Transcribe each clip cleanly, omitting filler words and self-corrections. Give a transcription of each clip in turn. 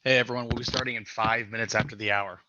Hey everyone, we'll be starting in 5 minutes after the hour.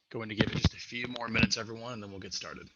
Going to give it just a few more minutes, everyone, and then we'll get started.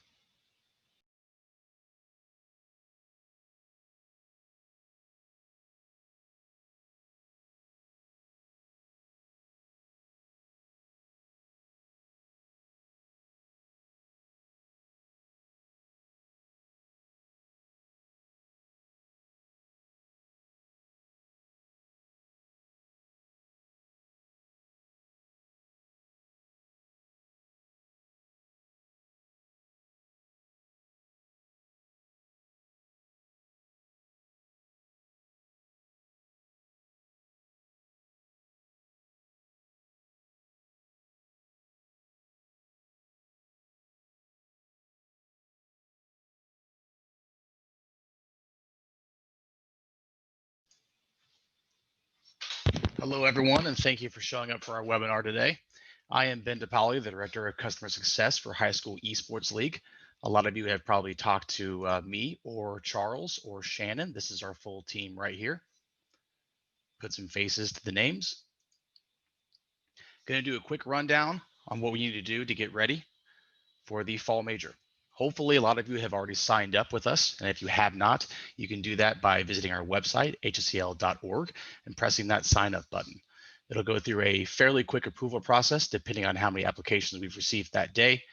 Hello, everyone, and thank you for showing up for our webinar today. I am Ben DePaoli, the Director of Customer Success for High School Esports League. A lot of you have probably talked to me or Charles or Shannon. This is our full team right here. put some faces to the names. Going to do a quick rundown on what we need to do to get ready for the fall major. Hopefully, a lot of you have already signed up with us. And if you have not, you can do that by visiting our website, hscl.org, and pressing that sign up button. It'll go through a fairly quick approval process depending on how many applications we've received that day.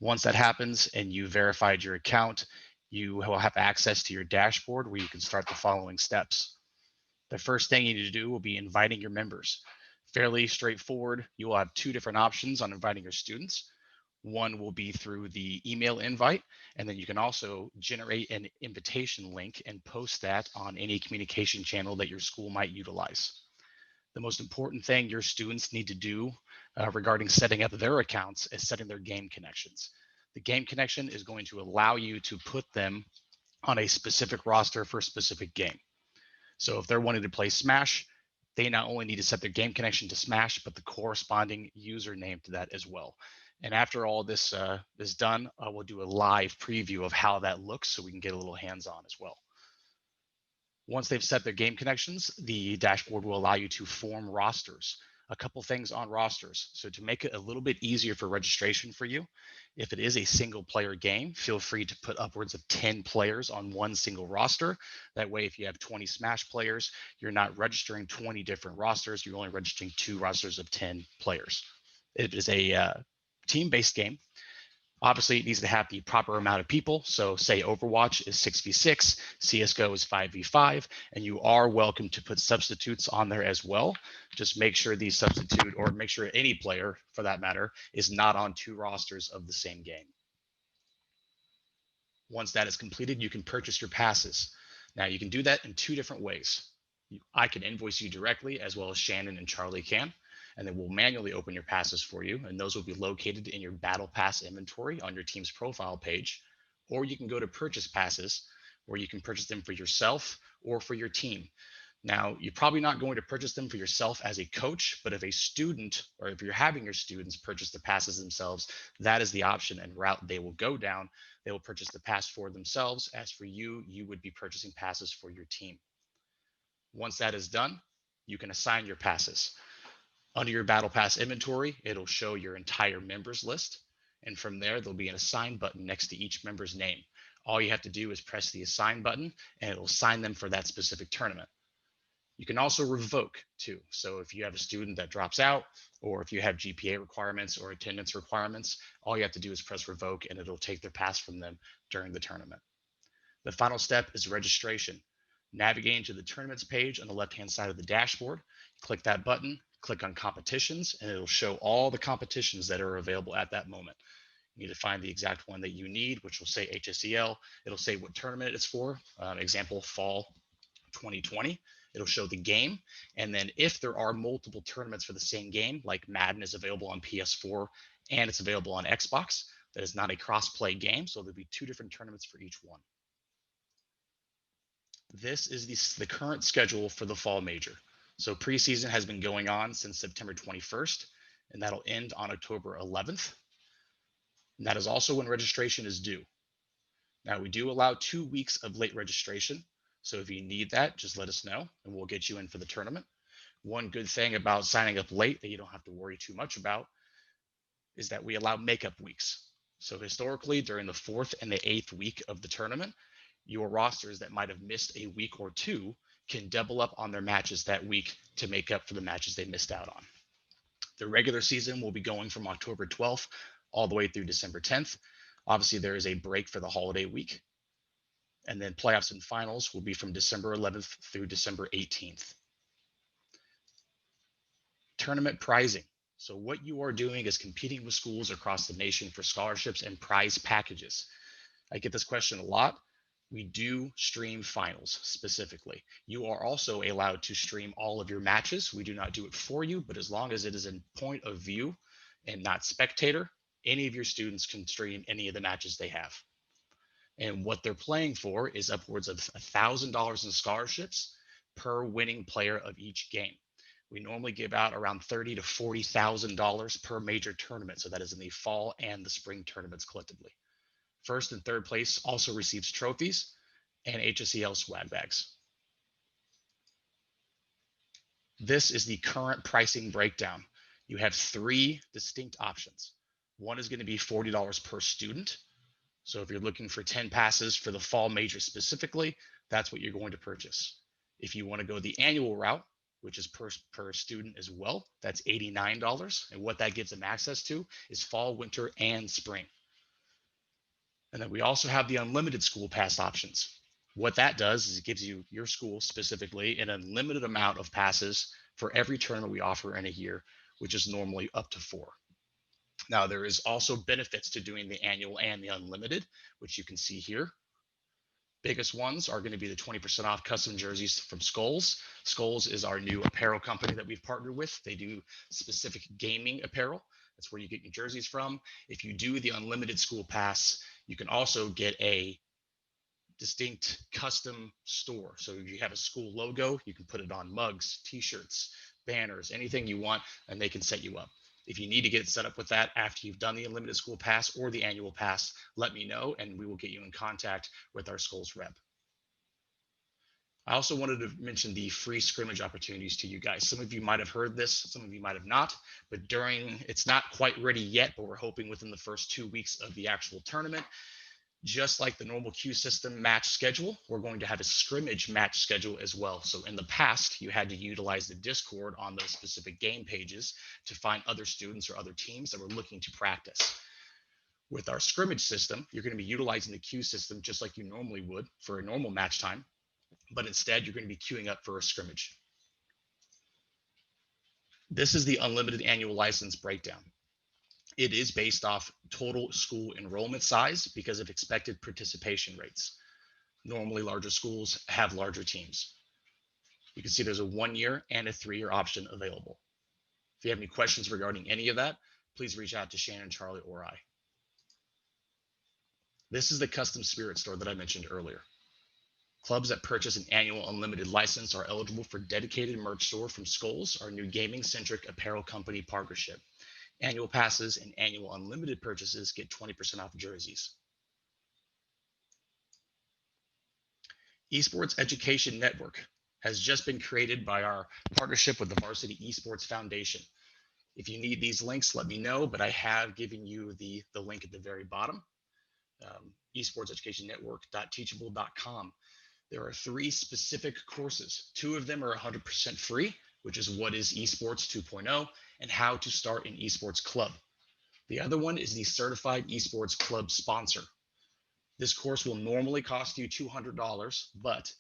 Once that happens and you verified your account, you will have access to your dashboard where you can start the following steps. The first thing you need to do will be inviting your members. Fairly straightforward. You will have two different options on inviting your students. One will be through the email invite, and then you can also generate an invitation link and post that on any communication channel that your school might utilize. The most important thing your students need to do regarding setting up their accounts is setting their game connections. The game connection is going to allow you to put them on a specific roster for a specific game. So if they're wanting to play Smash, they not only need to set their game connection to Smash, but the corresponding username to that as well. And after all this is done, we'll do a live preview of how that looks so we can get a little hands-on as well. Once they've set their game connections, the dashboard will allow you to form rosters. A couple things on rosters. So to make it a little bit easier for registration for you, if it is a single player game, feel free to put upwards of 10 players on one single roster. That way, if you have 20 Smash players, you're not registering 20 different rosters. You're only registering 2 rosters of 10 players. It is a team-based game. Obviously, it needs to have the proper amount of people. So say Overwatch is 6v6, CSGO is 5v5, and you are welcome to put substitutes on there as well. Just make sure the substitute, or make sure any player for that matter, is not on 2 rosters of the same game. Once that is completed, you can purchase your passes. Now you can do that in 2 different ways. I can invoice you directly, as well as Shannon and Charlie can, and then we'll manually open your passes for you, and those will be located in your Battle Pass inventory on your team's profile page. Or you can go to purchase passes, where you can purchase them for yourself or for your team. Now, you're probably not going to purchase them for yourself as a coach, but if a student, or if you're having your students purchase the passes themselves, that is the option and route they will go down. They will purchase the pass for themselves. As for you, you would be purchasing passes for your team. Once that is done, you can assign your passes. Under your Battle Pass inventory, it'll show your entire members list. And from there, there'll be an assign button next to each member's name. All you have to do is press the assign button and it'll assign them for that specific tournament. You can also revoke too. So if you have a student that drops out, or if you have GPA requirements or attendance requirements, all you have to do is press revoke and it'll take their pass from them during the tournament. The final step is registration. Navigating to the tournaments page on the left-hand side of the dashboard, click that button, click on competitions, and it'll show all the competitions that are available at that moment. You need to find the exact one that you need, which will say HSEL. It'll say what tournament it's for. Example, fall 2020. It'll show the game. And then if there are multiple tournaments for the same game, like Madden is available on PS4 and it's available on Xbox, that is not a cross-play game. So there'll be 2 different tournaments for each one. This is the current schedule for the fall major. So preseason has been going on since September 21st, and that'll end on October 11th. And that is also when registration is due. Now, we do allow 2 weeks of late registration. So if you need that, just let us know and we'll get you in for the tournament. One good thing about signing up late that you don't have to worry too much about is that we allow makeup weeks. So historically, during the 4th and the 8th week of the tournament, your rosters that might have missed a week or 2 can double up on their matches that week to make up for the matches they missed out on. The regular season will be going from October 12th all the way through December 10th. Obviously, there is a break for the holiday week. And then playoffs and finals will be from December 11th through December 18th. Tournament pricing. So what you are doing is competing with schools across the nation for scholarships and prize packages. I get this question a lot. We do stream finals specifically. You are also allowed to stream all of your matches. We do not do it for you, but as long as it is in point of view and not spectator, any of your students can stream any of the matches they have. And what they're playing for is upwards of $1,000 in scholarships per winning player of each game. We normally give out around $30,000 to $40,000 per major tournament. So that is in the fall and the spring tournaments collectively. First and third place also receives trophies and HSEL swag bags. This is the current pricing breakdown. You have three distinct options. One is going to be $40 per student. So if you're looking for 10 passes for the fall major specifically, that's what you're going to purchase. If you want to go the annual route, which is per student as well, that's $89. And what that gives them access to is fall, winter, and spring. And then we also have the unlimited school pass options. What that does is it gives you, your school specifically, an unlimited amount of passes for every tournament we offer in a year, which is normally up to 4. Now, there is also benefits to doing the annual and the unlimited, which you can see here. Biggest ones are going to be the 20% off custom jerseys from Skulls. Skulls is our new apparel company that we've partnered with. They do specific gaming apparel. That's where you get your jerseys from. If you do the unlimited school pass, you can also get a distinct custom store. So if you have a school logo, you can put it on mugs, t-shirts, banners, anything you want, and they can set you up. If you need to get set up with that after you've done the unlimited school pass or the annual pass, let me know and we will get you in contact with our schools rep. I also wanted to mention the free scrimmage opportunities to you guys. Some of you might have heard this, some of you might have not, but it's not quite ready yet, but we're hoping within the first 2 weeks of the actual tournament, just like the normal queue system match schedule, we're going to have a scrimmage match schedule as well. So in the past, you had to utilize the Discord on those specific game pages to find other students or other teams that were looking to practice. With our scrimmage system, you're going to be utilizing the queue system just like you normally would for a normal match time, but instead you're going to be queuing up for a scrimmage. This is the unlimited annual license breakdown. It is based off total school enrollment size because of expected participation rates. Normally, larger schools have larger teams. You can see there's a 1-year and a 3-year option available. If you have any questions regarding any of that, please reach out to Shannon, Charlie, or I. This is the custom spirit store that I mentioned earlier. Clubs that purchase an annual unlimited license are eligible for dedicated merch store from Skulls, our new gaming-centric apparel company partnership. Annual passes and annual unlimited purchases get 20% off jerseys. Esports Education Network has just been created by our partnership with the Varsity Esports Foundation. If you need these links, let me know, but I have given you the link at the very bottom, esportseducationnetwork.teachable.com. There are 3 specific courses. 2 of them are 100% free, which is what is esports 2.0 and how to start an esports club. The other one is the Certified Esports Club Sponsor. This course will normally cost you $200, but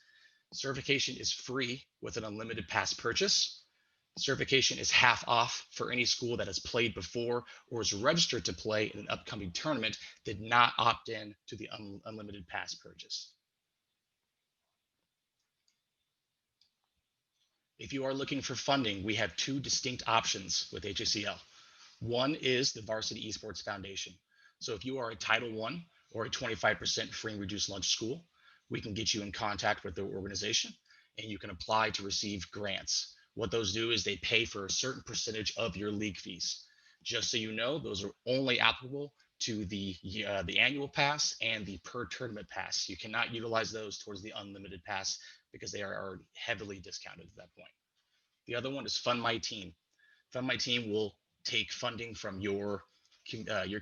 certification is free with an unlimited pass purchase. Certification is half off for any school that has played before or is registered to play in an upcoming tournament, did not opt in to the unlimited pass purchase. If you are looking for funding, we have 2 distinct options with HACL. One is the Varsity Esports Foundation. So if you are a Title I or a 25% free and reduced lunch school, we can get you in contact with the organization and you can apply to receive grants. What those do is they pay for a certain percentage of your league fees. Just so you know, those are only applicable to the annual pass and the per tournament pass. You cannot utilize those towards the unlimited pass because they are already heavily discounted at that point. The other one is Fund My Team. Fund My Team will take funding from your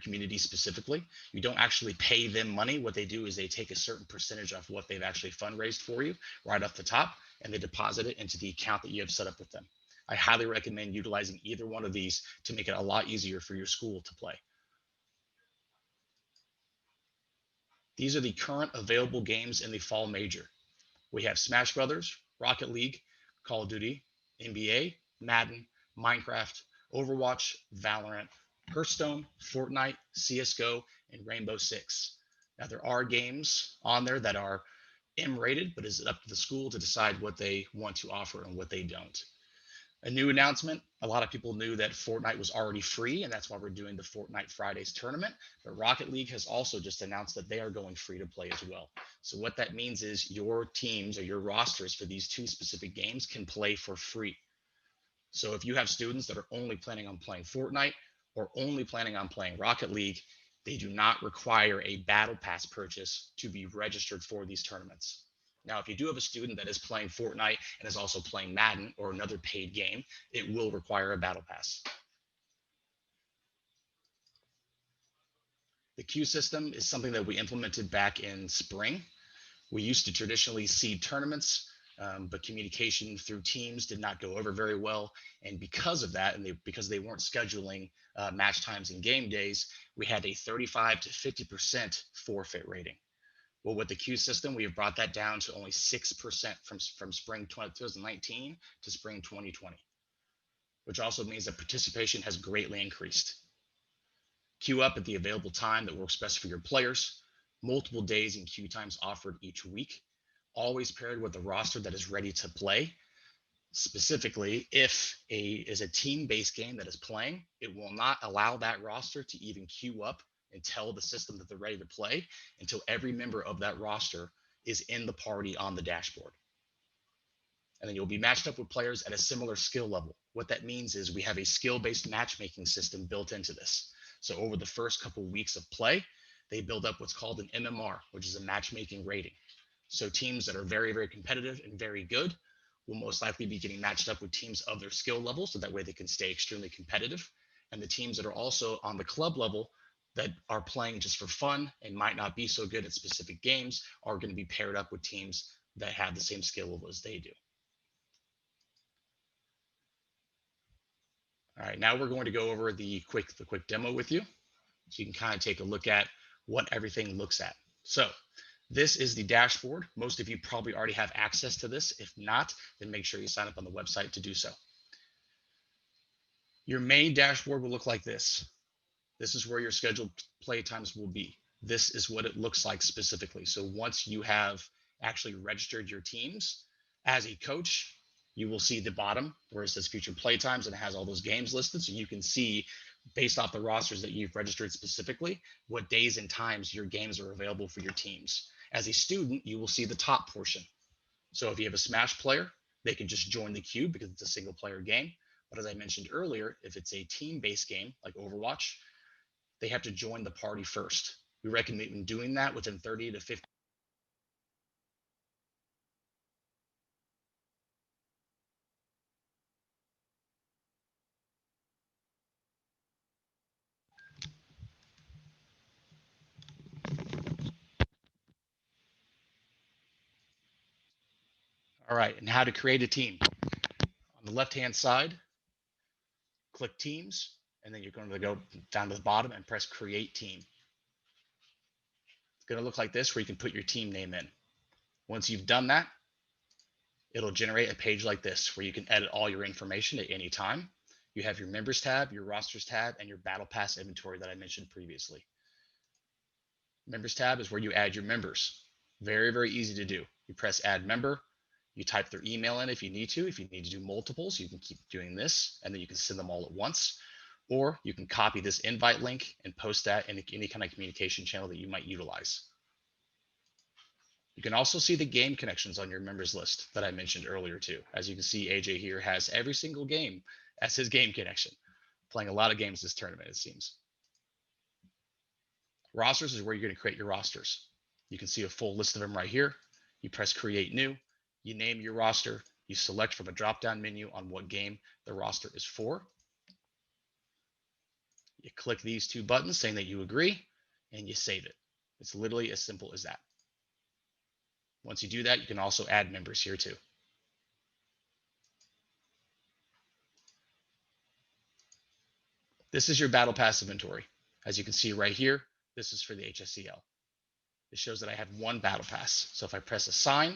community specifically. You don't actually pay them money. What they do is they take a certain percentage of what they've actually fundraised for you right off the top, and they deposit it into the account that you have set up with them. I highly recommend utilizing either one of these to make it a lot easier for your school to play. These are the current available games in the fall major. We have Smash Brothers, Rocket League, Call of Duty, NBA, Madden, Minecraft, Overwatch, Valorant, Hearthstone, Fortnite, CSGO, and Rainbow Six. Now, there are games on there that are M-rated, but it's up to the school to decide what they want to offer and what they don't. A new announcement, a lot of people knew that Fortnite was already free, and that's why we're doing the Fortnite Fridays tournament. But Rocket League has also just announced that they are going free to play as well. So what that means is your teams or your rosters for these 2 specific games can play for free. So if you have students that are only planning on playing Fortnite or only planning on playing Rocket League, they do not require a battle pass purchase to be registered for these tournaments. Now, if you do have a student that is playing Fortnite and is also playing Madden or another paid game, it will require a battle pass. The queue system is something that we implemented back in spring. We used to traditionally seed tournaments, but communication through teams did not go over very well. And because of that, and because they weren't scheduling match times and game days, we had a 35 to 50% forfeit rating. Well, with the queue system, we have brought that down to only 6% from spring 2019 to spring 2020, which also means that participation has greatly increased. Queue up at the available time that works best for your players. Multiple days and queue times offered each week. Always paired with a roster that is ready to play. Specifically, if is a team-based game that is playing, it will not allow that roster to even queue up and tell the system that they're ready to play until every member of that roster is in the party on the dashboard. And then you'll be matched up with players at a similar skill level. What that means is we have a skill-based matchmaking system built into this. So over the first couple of weeks of play, they build up what's called an MMR, which is a matchmaking rating. So teams that are very, very competitive and very good will most likely be getting matched up with teams of their skill level, so that way they can stay extremely competitive. And the teams that are also on the club level that are playing just for fun and might not be so good at specific games are going to be paired up with teams that have the same skill level as they do. All right, now we're going to go over the quick demo with you, so you can kind of take a look at what everything looks at. So this is the dashboard. Most of you probably already have access to this. If not, then make sure you sign up on the website to do so. Your main dashboard will look like this. This is where your scheduled play times will be. This is what it looks like specifically. So once you have actually registered your teams as a coach, you will see the bottom where it says future play times and it has all those games listed. So you can see, based off the rosters that you've registered specifically, what days and times your games are available for your teams. As a student, you will see the top portion. So if you have a Smash player, they can just join the queue because it's a single player game. But as I mentioned earlier, if it's a team-based game like Overwatch, they have to join the party first. We recommend doing that within 30 to 50. All right, and how to create a team. On the left-hand side, click Teams, and then you're going to go down to the bottom and press Create Team. It's going to look like this, where you can put your team name in. Once you've done that, it'll generate a page like this, where you can edit all your information at any time. You have your Members tab, your Rosters tab, and your Battle Pass inventory that I mentioned previously. Members tab is where you add your members. Very, very easy to do. You press Add Member. You type their email in if you need to. If you need to do multiples, you can keep doing this, and then you can send them all at once. Or you can copy this invite link and post that in any kind of communication channel that you might utilize. You can also see the game connections on your members list that I mentioned earlier too. As you can see, AJ here has every single game as his game connection, playing a lot of games this tournament, it seems. Rosters is where you're going to create your rosters. You can see a full list of them right here. You press Create New. You name your roster. You select from a drop-down menu on what game the roster is for. You click these two buttons saying that you agree, and you save it. It's literally as simple as that. Once you do that, you can also add members here too. This is your Battle Pass inventory. As you can see right here, this is for the HSCL. It shows that I have one Battle Pass. So if I press Assign,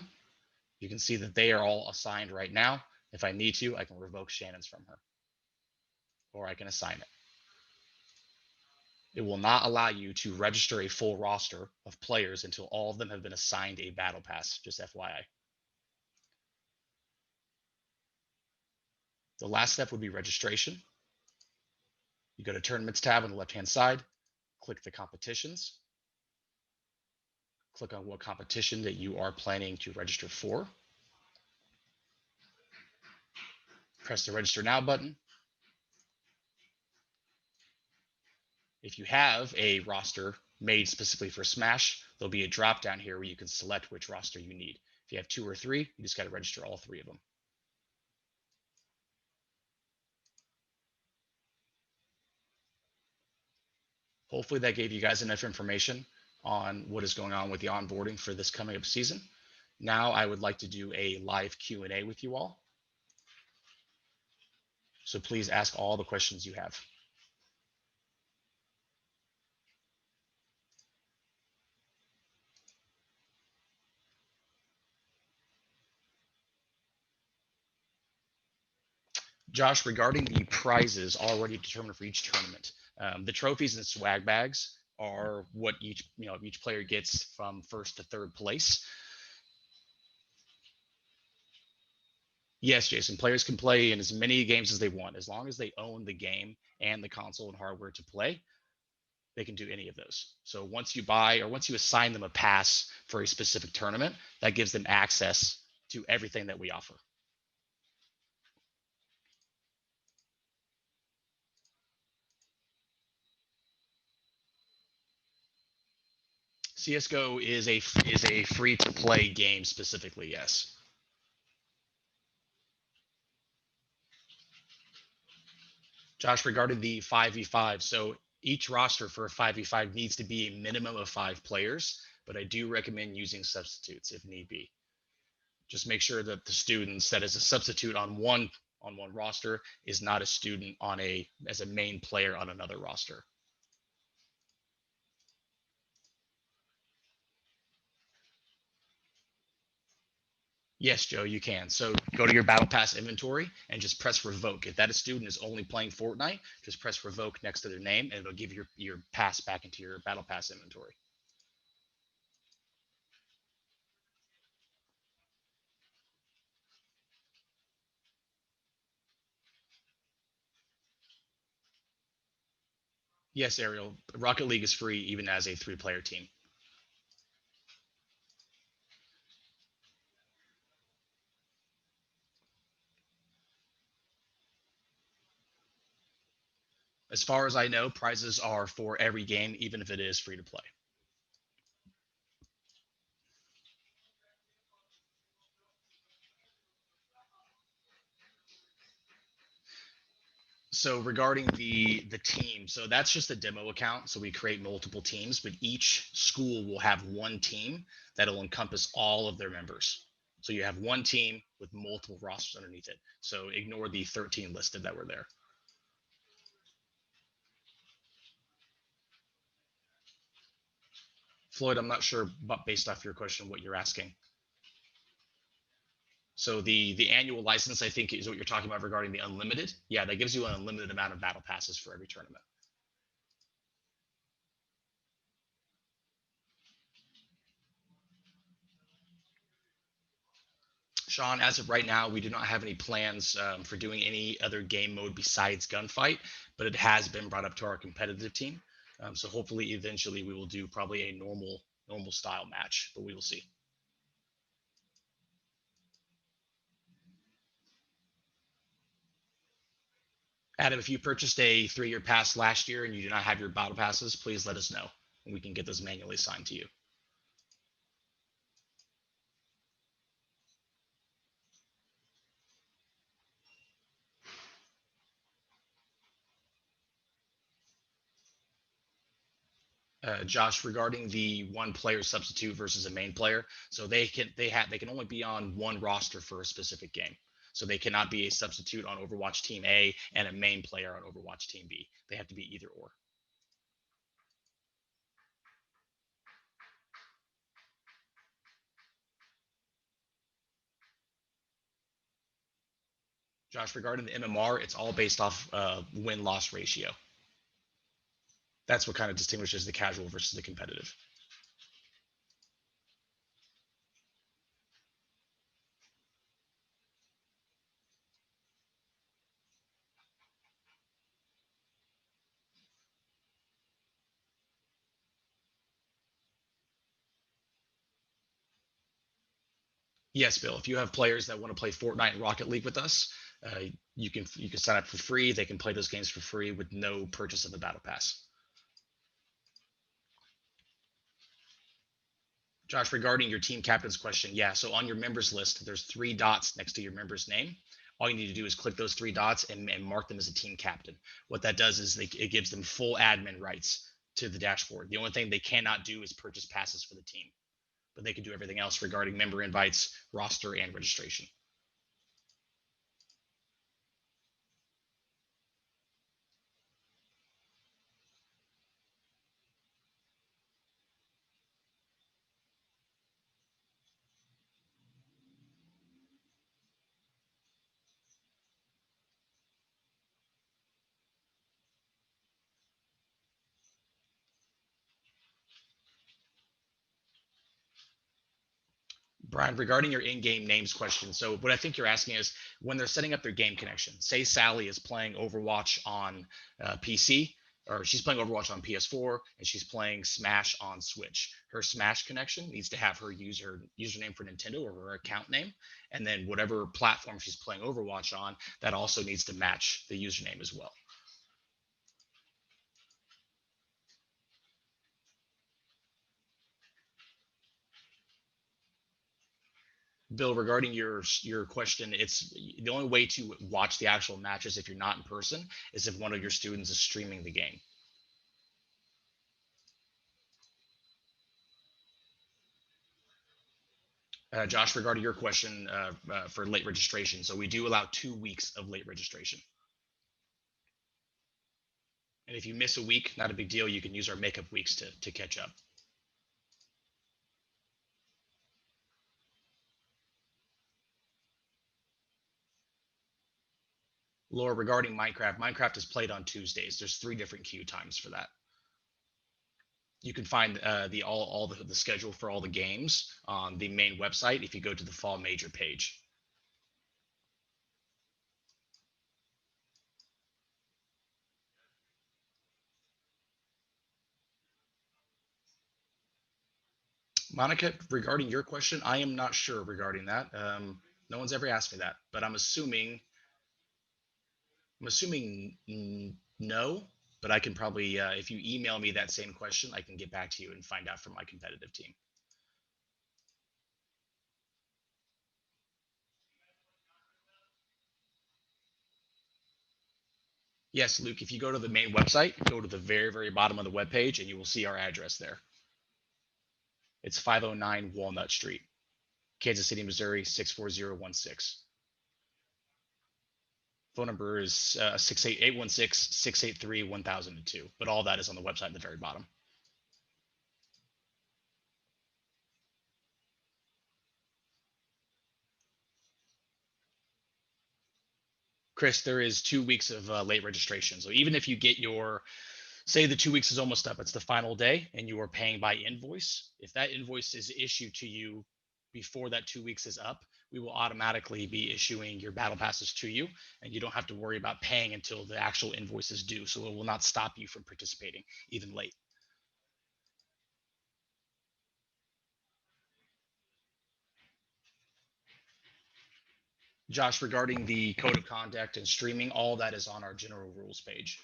you can see that they are all assigned right now. If I need to, I can revoke Shannon's from her, or I can assign it. It will not allow you to register a full roster of players until all of them have been assigned a Battle Pass, just FYI. The last step would be registration. You go to Tournaments tab on the left-hand side, click the competitions, click on what competition that you are planning to register for. Press the Register Now button. If you have a roster made specifically for Smash, there'll be a drop down here where you can select which roster you need. If you have 2 or 3, you just got to register all 3 of them. Hopefully that gave you guys enough information on what is going on with the onboarding for this coming up season. Now I would like to do a live Q&A with you all. So please ask all the questions you have. Josh, regarding the prizes already determined for each tournament, the trophies and swag bags are what each player gets from first to third place. Yes, Jason, players can play in as many games as they want. As long as they own the game and the console and hardware to play, they can do any of those. So once you buy or once you assign them a pass for a specific tournament, that gives them access to everything that we offer. CS:GO is a free to play game specifically, yes. Josh, regarding the 5v5, so each roster for a 5v5 needs to be a minimum of 5 players, but I do recommend using substitutes if need be. Just make sure that the students that is a substitute on one roster is not a student as a main player on another roster. Yes, Joe, you can. So go to your Battle Pass inventory and just press revoke. If that student is only playing Fortnite, just press revoke next to their name and it'll give your pass back into your Battle Pass inventory. Yes, Ariel, Rocket League is free even as a 3-player team. As far as I know, prizes are for every game, even if it is free to play. So regarding the team, so that's just a demo account. So we create multiple teams, but each school will have one team that'll encompass all of their members. So you have one team with multiple rosters underneath it. So ignore the 13 listed that were there. Floyd, I'm not sure, but based off your question, what you're asking. So the annual license, I think, is what you're talking about regarding the unlimited. Yeah, that gives you an unlimited amount of battle passes for every tournament. Sean, as of right now, we do not have any plans for doing any other game mode besides gunfight, but it has been brought up to our competitive team. So hopefully, eventually, we will do probably a normal style match, but we will see. Adam, if you purchased a 3-year pass last year and you do not have your battle passes, please let us know, and we can get those manually signed to you. Josh, regarding the one player substitute versus a main player, so they can only be on one roster for a specific game. So they cannot be a substitute on Overwatch Team A and a main player on Overwatch Team B. They have to be either or. Josh, regarding the MMR, it's all based off win-loss ratio. That's what kind of distinguishes the casual versus the competitive. Yes, Bill. If you have players that want to play Fortnite and Rocket League with us, you can sign up for free. They can play those games for free with no purchase of the battle pass. Josh, regarding your team captain's question, yeah. So on your members list, there's 3 dots next to your member's name. All you need to do is click those 3 dots and mark them as a team captain. What that does is it gives them full admin rights to the dashboard. The only thing they cannot do is purchase passes for the team, but they can do everything else regarding member invites, roster, and registration. Brian, regarding your in-game names question, so what I think you're asking is when they're setting up their game connection. Say Sally is playing Overwatch on PC, or she's playing Overwatch on PS4, and she's playing Smash on Switch. Her Smash connection needs to have her username for Nintendo or her account name, and then whatever platform she's playing Overwatch on, that also needs to match the username as well. Bill, regarding your question, it's the only way to watch the actual matches if you're not in person is if one of your students is streaming the game. Josh, regarding your question for late registration, so we do allow 2 weeks of late registration. And if you miss a week, not a big deal. You can use our makeup weeks to catch up. Laura, regarding Minecraft, Minecraft is played on Tuesdays. There's 3 different queue times for that. You can find all the schedule for all the games on the main website if you go to the fall major page. Monica, regarding your question, I am not sure regarding that. No one's ever asked me that, but I'm assuming no. But I can probably, if you email me that same question, I can get back to you and find out from my competitive team. Yes, Luke, if you go to the main website, go to the very, very bottom of the web page, and you will see our address there. It's 509 Walnut Street, Kansas City, Missouri 64016. Phone number is 683 1002. But all that is on the website at the very bottom. Chris, there is 2 weeks of late registration. So even if you get say the 2 weeks is almost up, it's the final day, and you are paying by invoice. If that invoice is issued to you before that 2 weeks is up, we will automatically be issuing your battle passes to you, and you don't have to worry about paying until the actual invoice is due. So it will not stop you from participating even late. Josh, regarding the code of conduct and streaming, all that is on our general rules page.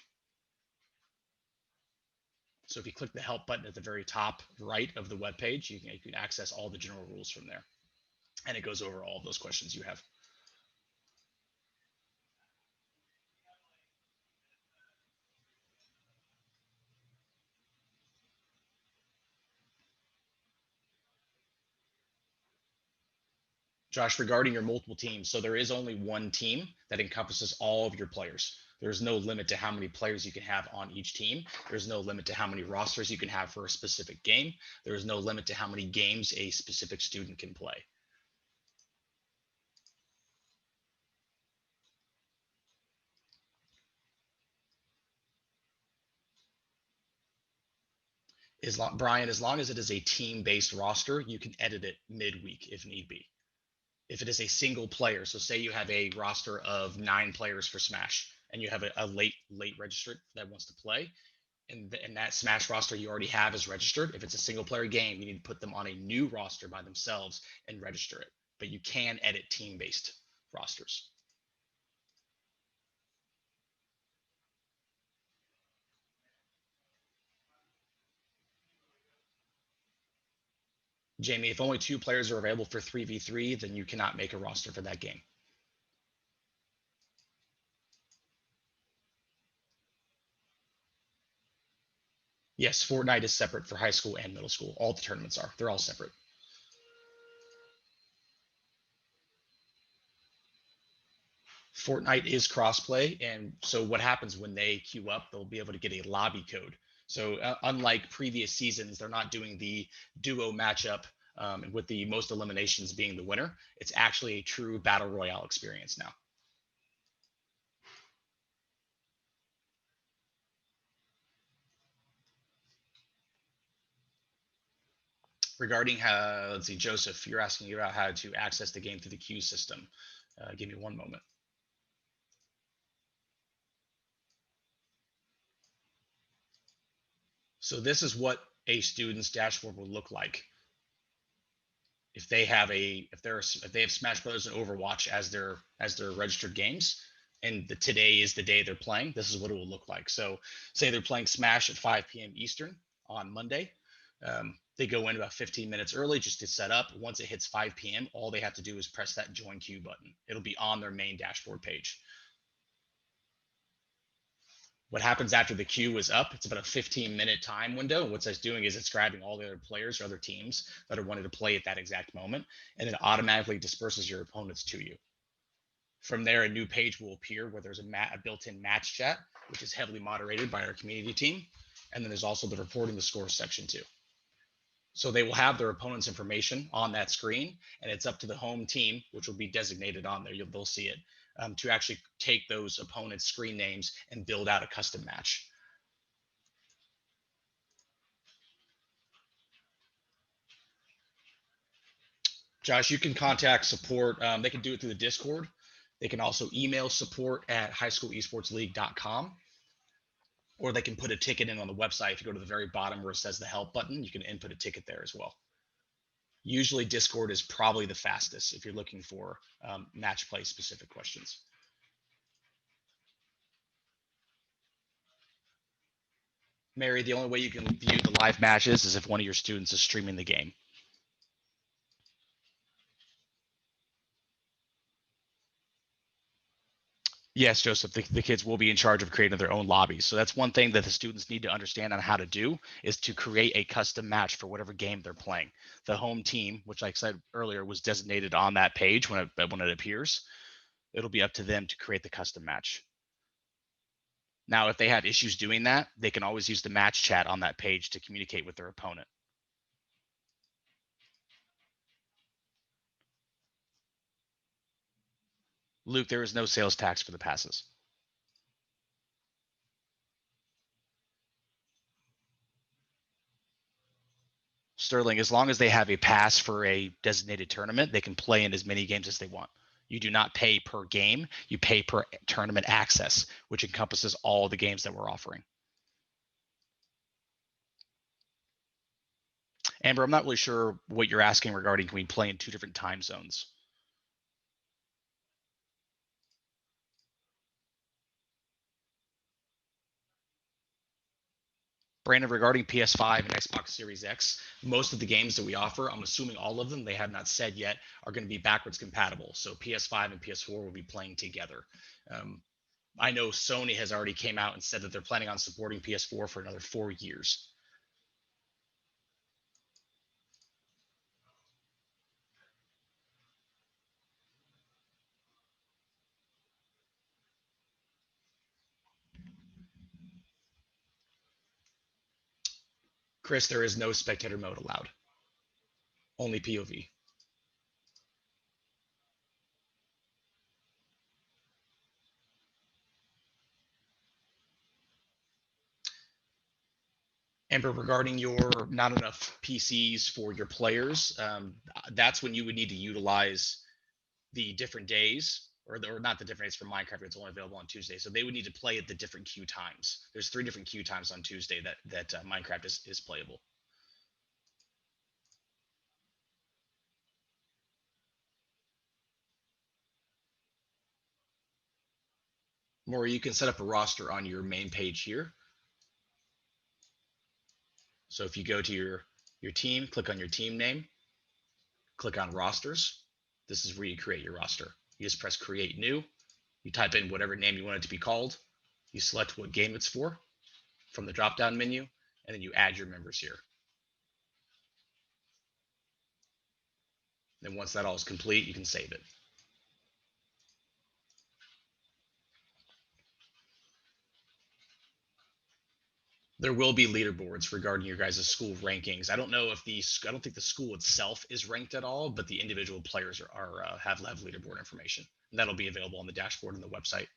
So if you click the help button at the very top right of the web page, you can access all the general rules from there. And it goes over all of those questions you have. Josh, regarding your multiple teams, so there is only one team that encompasses all of your players. There's no limit to how many players you can have on each team. There's no limit to how many rosters you can have for a specific game. There is no limit to how many games a specific student can play. Brian, as long as it is a team-based roster, you can edit it midweek if need be. If it is a single player, so say you have a roster of 9 players for Smash, and you have a late registered that wants to play, and that Smash roster you already have is registered. If it's a single player game, you need to put them on a new roster by themselves and register it. But you can edit team-based rosters. Jamie, if only 2 players are available for 3v3, then you cannot make a roster for that game. Yes, Fortnite is separate for high school and middle school. All the tournaments are. They're all separate. Fortnite is crossplay, and so what happens when they queue up, they'll be able to get a lobby code. So unlike previous seasons, they're not doing the duo matchup with the most eliminations being the winner. It's actually a true battle royale experience now. Regarding how, let's see, Joseph, you're asking about how to access the game through the queue system. Give me one moment. So this is what a student's dashboard will look like if they have Smash Brothers and Overwatch as their registered games, and today is the day they're playing. This is what it will look like. So say they're playing Smash at 5 p.m. Eastern on Monday. They go in about 15 minutes early just to set up. Once it hits 5 p.m., all they have to do is press that join queue button. It'll be on their main dashboard page. What happens after the queue is up, it's about a 15-minute time window. And what that's doing is it's grabbing all the other players or other teams that are wanting to play at that exact moment, and it automatically disperses your opponents to you. From there, a new page will appear where there's a built-in match chat, which is heavily moderated by our community team. And then there's also the reporting the score section too. So they will have their opponent's information on that screen, and it's up to the home team, which will be designated on there. They'll see it to actually take those opponents' screen names and build out a custom match. Josh, you can contact support. They can do it through the Discord. They can also email support at highschoolesportsleague.com, or they can put a ticket in on the website. If you go to the very bottom where it says the help button, you can input a ticket there as well. Usually Discord is probably the fastest if you're looking for match play specific questions. Mary, the only way you can view the live matches is if one of your students is streaming the game. Yes, Joseph, the kids will be in charge of creating their own lobbies. So that's one thing that the students need to understand on how to do is to create a custom match for whatever game they're playing. The home team, which like I said earlier, was designated on that page when it appears. It'll be up to them to create the custom match. Now, if they have issues doing that, they can always use the match chat on that page to communicate with their opponent. Luke, there is no sales tax for the passes. Sterling, as long as they have a pass for a designated tournament, they can play in as many games as they want. You do not pay per game, you pay per tournament access, which encompasses all the games that we're offering. Amber, I'm not really sure what you're asking regarding can we play in 2 different time zones. Brandon, regarding PS5 and Xbox Series X, most of the games that we offer, I'm assuming all of them, they have not said yet, are going to be backwards compatible. So PS5 and PS4 will be playing together. I know Sony has already came out and said that they're planning on supporting PS4 for another 4 years. Chris, there is no spectator mode allowed. Only POV. Amber, regarding your not enough PCs for your players, that's when you would need to utilize the different days, or not the different days for Minecraft. It's only available on Tuesday, so they would need to play at the different queue times. There's 3 different queue times on Tuesday that Minecraft is playable. Maury, you can set up a roster on your main page here. So if you go to your team, click on your team name, Click on rosters. This is where you create your roster. You just press create new. You type in whatever name you want it to be called. You select what game it's for from the drop down menu, and then you add your members here. Then once that all is complete, you can save it. There will be leaderboards regarding your guys' school rankings. I don't think the school itself is ranked at all, but the individual players have leaderboard information. And that'll be available on the dashboard on the website.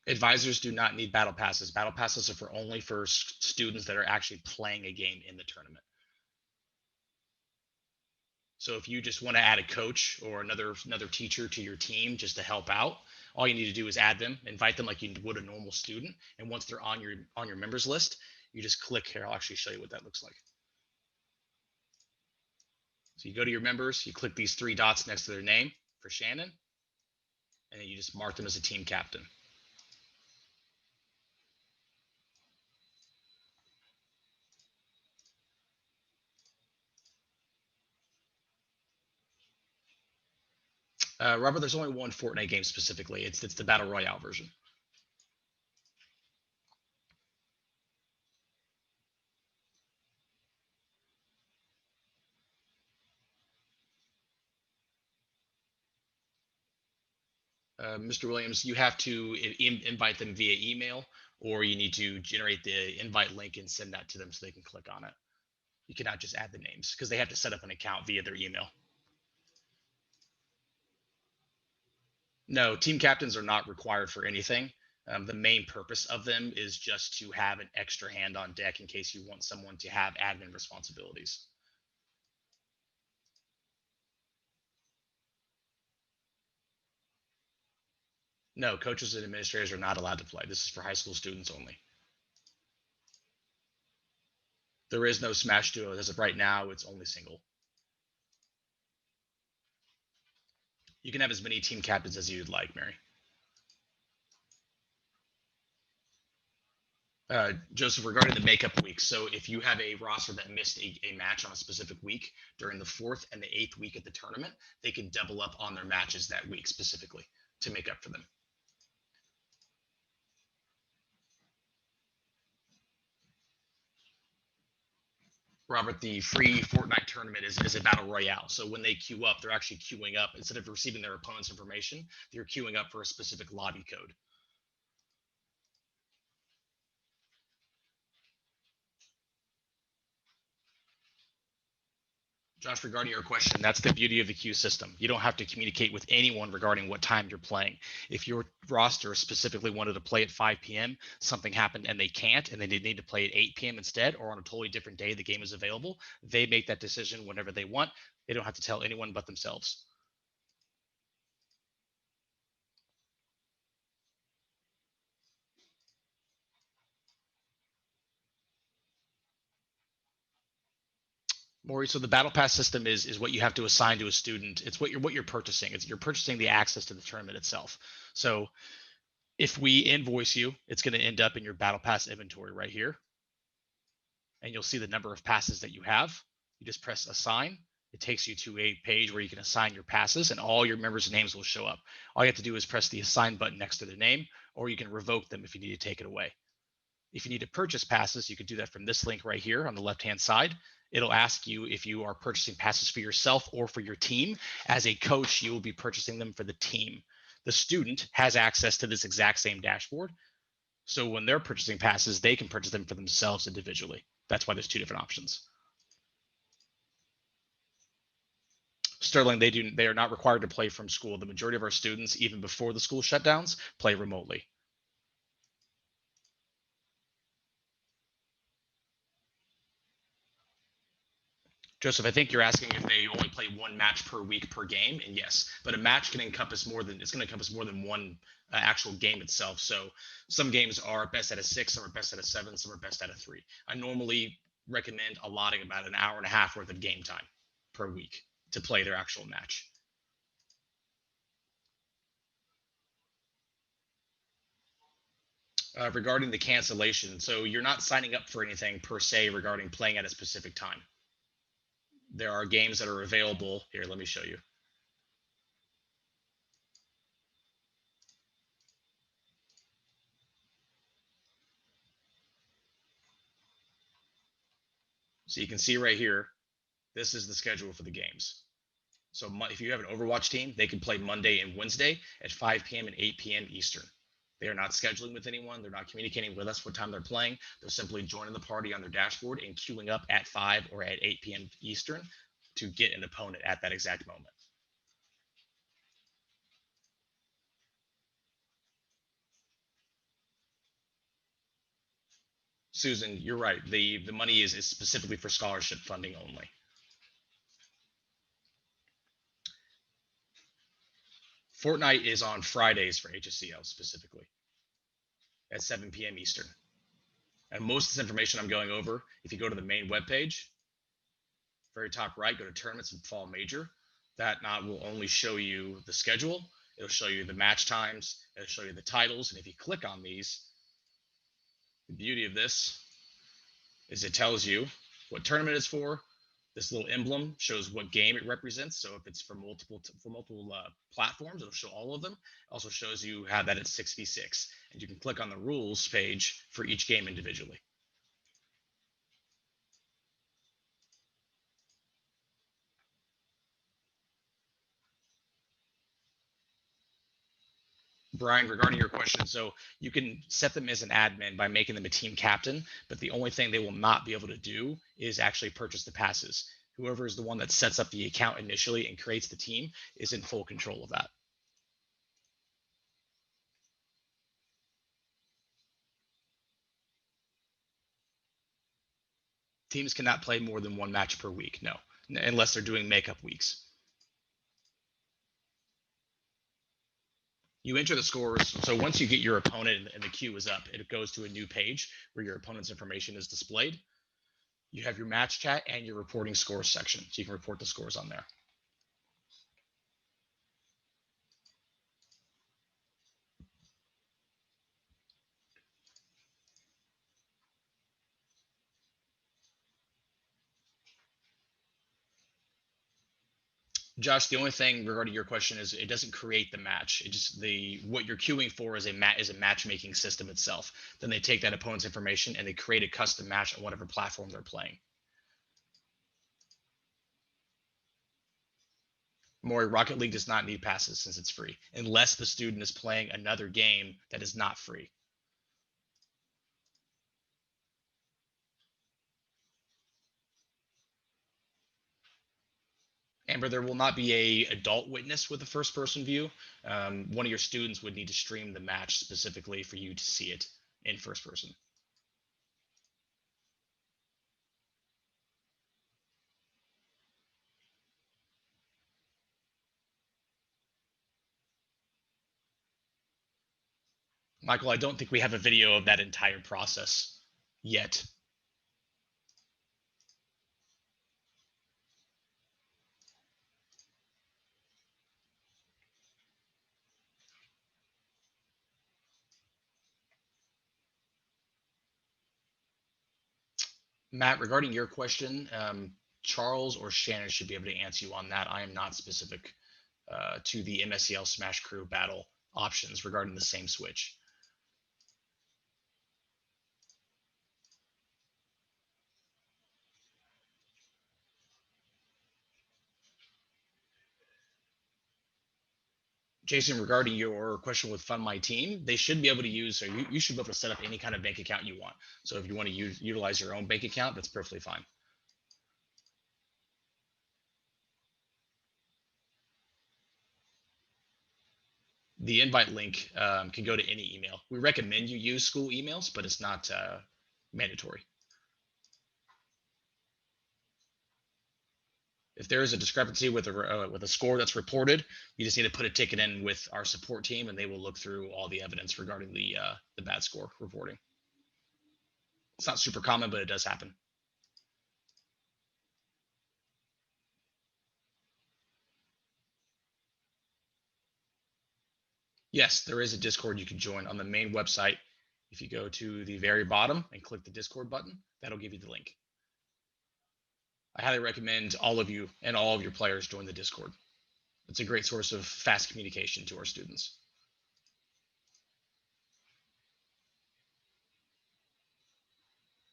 Advisors do not need battle passes. Battle passes are only for students that are actually playing a game in the tournament. So if you just want to add a coach or another teacher to your team just to help out, all you need to do is add them, invite them like you would a normal student, and once they're on your members list, you just click here. I'll actually show you what that looks like. So you go to your members, you click these 3 dots next to their name for Shannon, and then you just mark them as a team captain. Robert, there's only one Fortnite game specifically. It's the Battle Royale version. Mr. Williams, you have to invite them via email, or you need to generate the invite link and send that to them so they can click on it. You cannot just add the names because they have to set up an account via their email. No, team captains are not required for anything. The main purpose of them is just to have an extra hand on deck in case you want someone to have admin responsibilities. No, coaches and administrators are not allowed to play. This is for high school students only. There is no Smash Duo. As of right now, it's only single. You can have as many team captains as you'd like, Mary. Joseph, regarding the makeup week, so if you have a roster that missed a match on a specific week during the 4th and the 8th week at the tournament, they can double up on their matches that week specifically to make up for them. Robert, the free Fortnite tournament is a battle royale. So when they queue up, they're actually queuing up. Instead of receiving their opponent's information, they're queuing up for a specific lobby code. Josh, regarding your question, that's the beauty of the queue system. You don't have to communicate with anyone regarding what time you're playing. If your roster specifically wanted to play at 5 p.m., something happened and they can't, and they need to play at 8 p.m. instead, or on a totally different day the game is available, they make that decision whenever they want. They don't have to tell anyone but themselves. Maury, so the battle pass system is what you have to assign to a student. It's what you're purchasing. You're purchasing the access to the tournament itself. So if we invoice you, it's going to end up in your battle pass inventory right here, and you'll see the number of passes that you have. You just press assign. It takes you to a page where you can assign your passes, and all your members' names will show up. All you have to do is press the assign button next to their name, or you can revoke them if you need to take it away. If you need to purchase passes, you can do that from this link right here on the left-hand side. It'll ask you if you are purchasing passes for yourself or for your team. As a coach, you will be purchasing them for the team. The student has access to this exact same dashboard. So when they're purchasing passes, they can purchase them for themselves individually. That's why there's 2 different options. Sterling, they are not required to play from school. The majority of our students, even before the school shutdowns, play remotely. Joseph, I think you're asking if they only play 1 match per week per game, and yes, but a match can encompass more than one actual game itself. So some games are best out of 6, some are best out of 7, some are best out of 3. I normally recommend allotting about an hour and a half worth of game time per week to play their actual match. Regarding the cancellation, so you're not signing up for anything per se regarding playing at a specific time. There are games that are available. Here, let me show you. So you can see right here, this is the schedule for the games. So if you have an Overwatch team, they can play Monday and Wednesday at 5 p.m. and 8 p.m. Eastern. They are not scheduling with anyone. They're not communicating with us what time they're playing. They're simply joining the party on their dashboard and queuing up at 5 or at 8 p.m. Eastern to get an opponent at that exact moment. Susan, you're right. The money is specifically for scholarship funding only. Fortnite is on Fridays for HSCL specifically at 7 p.m. Eastern. And most of this information I'm going over, if you go to the main webpage, very top right, go to tournaments and fall major. That not will only show you the schedule. It'll show you the match times. It'll show you the titles. And if you click on these, the beauty of this is it tells you what tournament it's for. This little emblem shows what game it represents. So if it's for multiple platforms, it'll show all of them. It also shows you how that it's 6v6, and you can click on the rules page for each game individually. Brian, regarding your question, so you can set them as an admin by making them a team captain, but the only thing they will not be able to do is actually purchase the passes. Whoever is the one that sets up the account initially and creates the team is in full control of that. Teams cannot play more than one match per week, no, unless they're doing makeup weeks. You enter the scores. So once you get your opponent and the queue is up, it goes to a new page where your opponent's information is displayed. You have your match chat and your reporting scores section. So you can report the scores on there. Josh, the only thing regarding your question is it doesn't create the match. It just what you're queuing for is a matchmaking system itself. Then they take that opponent's information and they create a custom match on whatever platform they're playing. Maury, Rocket League does not need passes since it's free, unless the student is playing another game that is not free. Amber, there will not be a adult witness with the first person view. One of your students would need to stream the match specifically for you to see it in first person. Michael, I don't think we have a video of that entire process yet. Matt, regarding your question, Charles or Shannon should be able to answer you on that. I am not specific to the MSCL Smash Crew battle options regarding the same switch. Jason, regarding your question with Fund My Team, they should be able to use, or you should be able to set up any kind of bank account you want. So if you want to utilize your own bank account, that's perfectly fine. The invite link can go to any email. We recommend you use school emails, but it's not mandatory. If there is a discrepancy with a score that's reported, you just need to put a ticket in with our support team, and they will look through all the evidence regarding the bad score reporting. It's not super common, but it does happen. Yes, there is a Discord you can join on the main website. If you go to the very bottom and click the Discord button, that'll give you the link. I highly recommend all of you and all of your players join the Discord. It's a great source of fast communication to our students.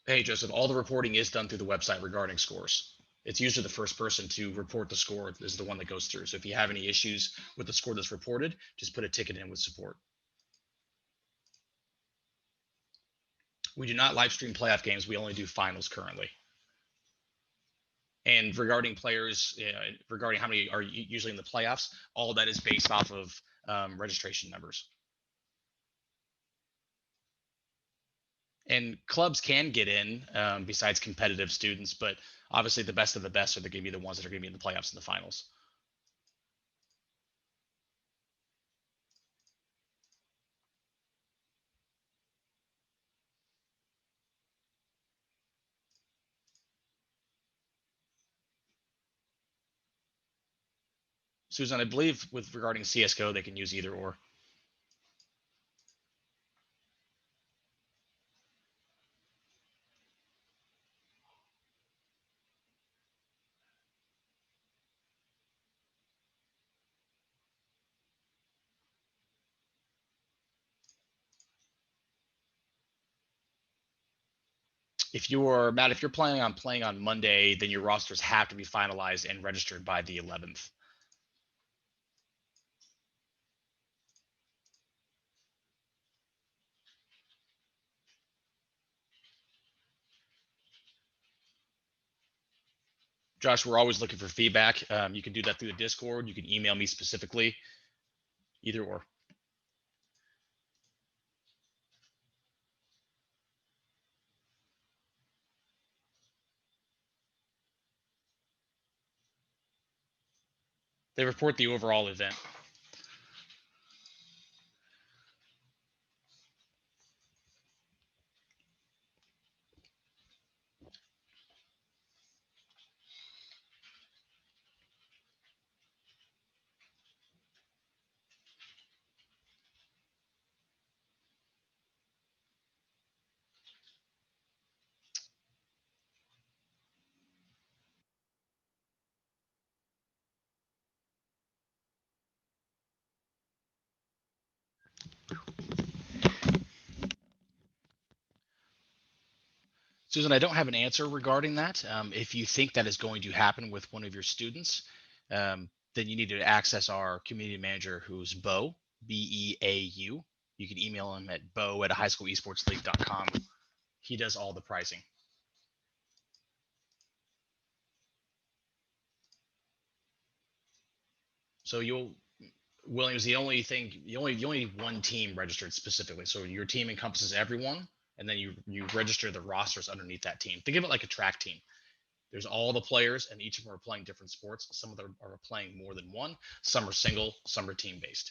Hey, Joseph, all the reporting is done through the website regarding scores. It's usually the first person to report the score is the one that goes through. So if you have any issues with the score that's reported, just put a ticket in with support. We do not live stream playoff games. We only do finals currently. And regarding players, regarding how many are usually in the playoffs, all that is based off of registration numbers. And clubs can get in besides competitive students, but obviously the best of the best are going to be the ones that are going to be in the playoffs and the finals. Susan, I believe with regarding CSGO, they can use either or. If you're Matt, if you're planning on playing on Monday, then your rosters have to be finalized and registered by the 11th. Josh, we're always looking for feedback. You can do that through the Discord. You can email me specifically, either or. They report the overall event. Susan, I don't have an answer regarding that. If you think that is going to happen with one of your students, then you need to access our community manager, who's Beau, Beau. You can email him at beau@highschoolesportsleague.com. He does all the pricing. So Williams, the only thing, you only need one team registered specifically. So your team encompasses everyone, and then you register the rosters underneath that team. Think of it like a track team. There's all the players, and each of them are playing different sports. Some of them are playing more than one. Some are single. Some are team based.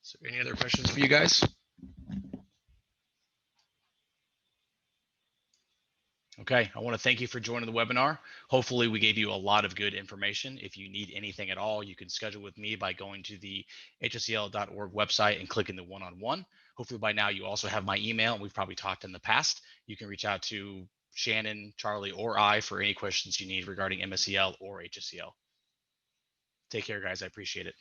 So, any other questions for you guys? Okay, I want to thank you for joining the webinar. Hopefully we gave you a lot of good information. If you need anything at all, you can schedule with me by going to the hscl.org website and clicking the one-on-one. Hopefully by now you also have my email. We've probably talked in the past. You can reach out to Shannon, Charlie, or I for any questions you need regarding MSCL or HSCL. Take care, guys. I appreciate it.